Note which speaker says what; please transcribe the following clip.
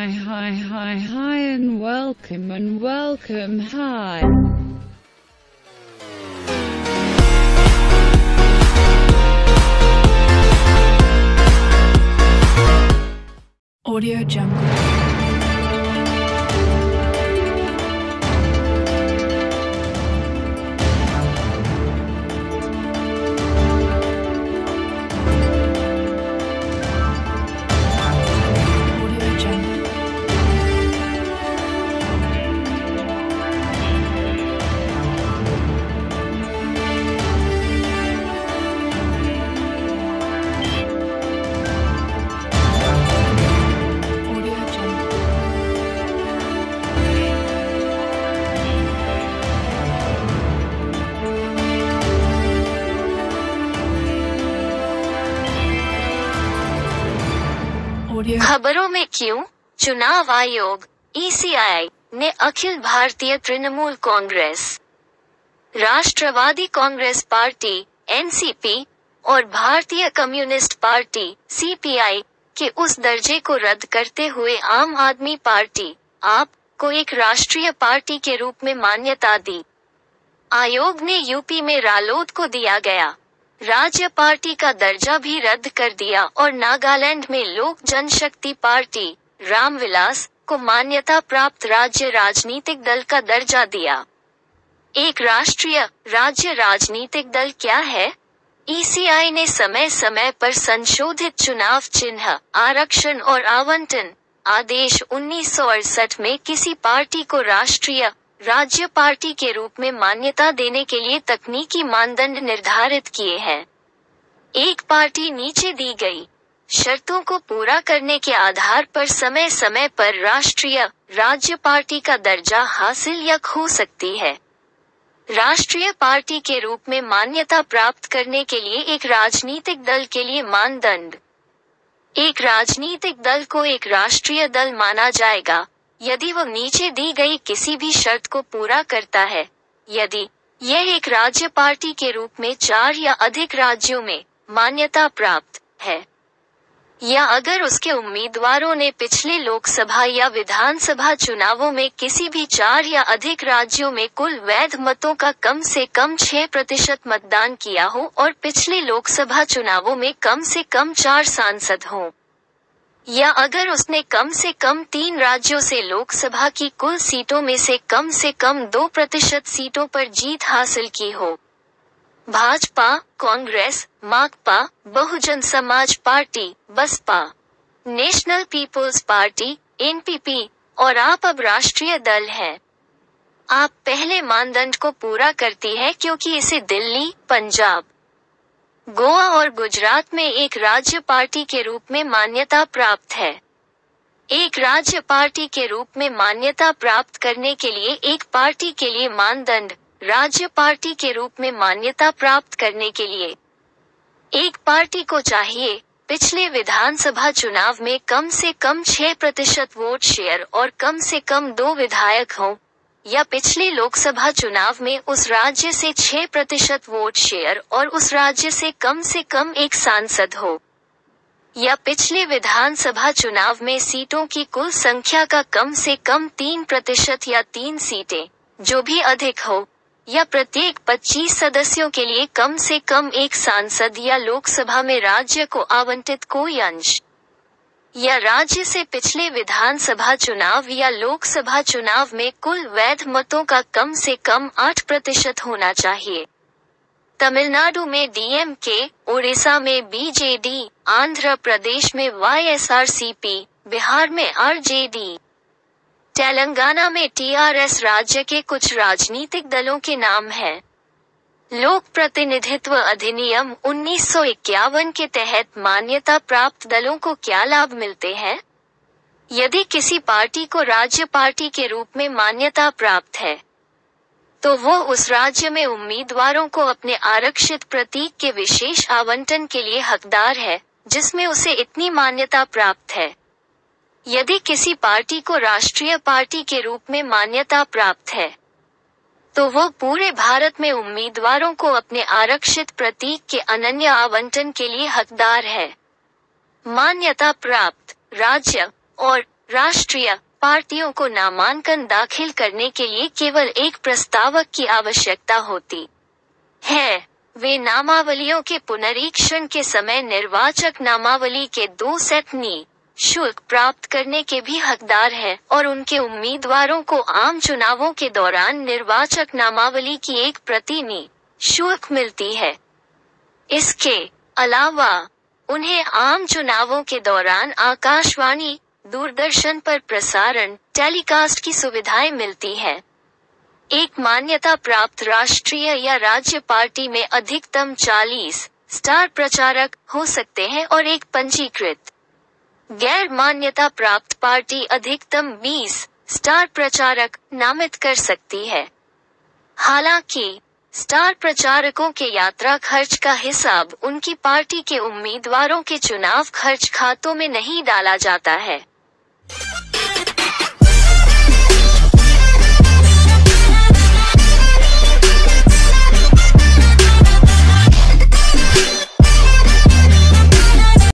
Speaker 1: Hi and welcome, hi.
Speaker 2: Audio Jungle.
Speaker 3: खबरों में क्यों? चुनाव आयोग (ECI) ने अखिल भारतीय तृणमूल कांग्रेस, राष्ट्रवादी कांग्रेस पार्टी (NCP) और भारतीय कम्युनिस्ट पार्टी (CPI) के उस दर्जे को रद्द करते हुए आम आदमी पार्टी (आप) को एक राष्ट्रीय पार्टी के रूप में मान्यता दी। आयोग ने यूपी में रालोद को दिया गया राज्य पार्टी का दर्जा भी रद्द कर दिया और नागालैंड में लोक जनशक्ति पार्टी (रामविलास) को मान्यता प्राप्त राज्य राजनीतिक दल का दर्जा दिया। एक राष्ट्रीय राज्य राजनीतिक दल क्या है? ECI ने समय समय पर संशोधित चुनाव चिन्ह, आरक्षण और आवंटन आदेश 1968 में किसी पार्टी को राष्ट्रीय राज्य पार्टी के रूप में मान्यता देने के लिए तकनीकी मानदंड निर्धारित किए हैं। एक पार्टी नीचे दी गई शर्तों को पूरा करने के आधार पर समय समय पर राष्ट्रीय राज्य पार्टी का दर्जा हासिल या खो सकती है। राष्ट्रीय पार्टी के रूप में मान्यता प्राप्त करने के लिए एक राजनीतिक दल के लिए मानदंड। एक राजनीतिक दल को एक राष्ट्रीय दल माना जाएगा यदि वह नीचे दी गई किसी भी शर्त को पूरा करता है, यदि यह एक राज्य पार्टी के रूप में 4 या अधिक राज्यों में मान्यता प्राप्त है, या अगर उसके उम्मीदवारों ने पिछले लोकसभा या विधानसभा चुनावों में किसी भी 4 या अधिक राज्यों में कुल वैध मतों का कम से कम 6% मतदान किया हो और पिछले लोकसभा चुनावों में कम से कम 4 सांसद हों, या अगर उसने कम से कम 3 राज्यों से लोकसभा की कुल सीटों में से कम 2% सीटों पर जीत हासिल की हो। Bhajpa, Congress, Makpa, Bahujan Samaj Party, Baspa, National People's Party (NPP) और आप अब राष्ट्रीय दल हैं। आप पहले मानदंड को पूरा करती है क्योंकि इसे दिल्ली, पंजाब, गोवा और गुजरात में एक राज्य पार्टी के रूप में मान्यता प्राप्त है। एक राज्य पार्टी के रूप में मान्यता प्राप्त करने के लिए एक पार्टी के लिए मानदंड, राज्य पार्टी के रूप में मान्यता प्राप्त करने के लिए एक पार्टी को चाहिए पिछले विधानसभा चुनाव में कम से कम 6% वोट शेयर और कम से कम 2 विधायक हों, या पिछले लोकसभा चुनाव में उस राज्य से 6% वोट शेयर और उस राज्य से कम 1 सांसद हो, या पिछले विधानसभा चुनाव में सीटों की कुल संख्या का कम से कम 3% या 3 सीटें, जो भी अधिक हो, या प्रत्येक 25 सदस्यों के लिए कम से कम 1 सांसद या लोकसभा में राज्य को आवंटित कोई अंश, या राज्य से पिछले विधानसभा चुनाव या लोकसभा चुनाव में कुल वैध मतों का कम से कम 8% होना चाहिए। तमिलनाडु में DMK, उड़ीसा में BJD, आंध्र प्रदेश में YSRCP, बिहार में RJD, तेलंगाना में TRS राज्य के कुछ राजनीतिक दलों के नाम हैं। लोक प्रतिनिधित्व अधिनियम 1951 के तहत मान्यता प्राप्त दलों को क्या लाभ मिलते हैं? यदि किसी पार्टी को राज्य पार्टी के रूप में मान्यता प्राप्त है, तो वो उस राज्य में उम्मीदवारों को अपने आरक्षित प्रतीक के विशेष आवंटन के लिए हकदार है, जिसमें उसे इतनी मान्यता प्राप्त है। यदि किसी पार्टी को राष्ट्रीय पार्टी के रूप में मान्यता प्राप्त है, तो वो पूरे भारत में उम्मीदवारों को अपने आरक्षित प्रतीक के अनन्य आवंटन के लिए हकदार है। मान्यता प्राप्त राज्य और राष्ट्रीय पार्टियों को नामांकन दाखिल करने के लिए केवल एक प्रस्तावक की आवश्यकता होती है। वे नामावलियों के पुनरीक्षण के समय निर्वाचक नामावली के 2 सेट शुल्क प्राप्त करने के भी हकदार हैं और उनके उम्मीदवारों को आम चुनावों के दौरान निर्वाचक नामावली की एक प्रति शुल्क मिलती है। इसके अलावा उन्हें आम चुनावों के दौरान आकाशवाणी, दूरदर्शन पर प्रसारण टेलीकास्ट की सुविधाएं मिलती है। एक मान्यता प्राप्त राष्ट्रीय या राज्य पार्टी में अधिकतम 40 स्टार प्रचारक हो सकते हैं और एक पंजीकृत गैर मान्यता प्राप्त पार्टी अधिकतम 20 स्टार प्रचारक नामित कर सकती है। हालांकि स्टार प्रचारकों के यात्रा खर्च का हिसाब उनकी पार्टी के उम्मीदवारों के चुनाव खर्च खातों में नहीं डाला जाता है।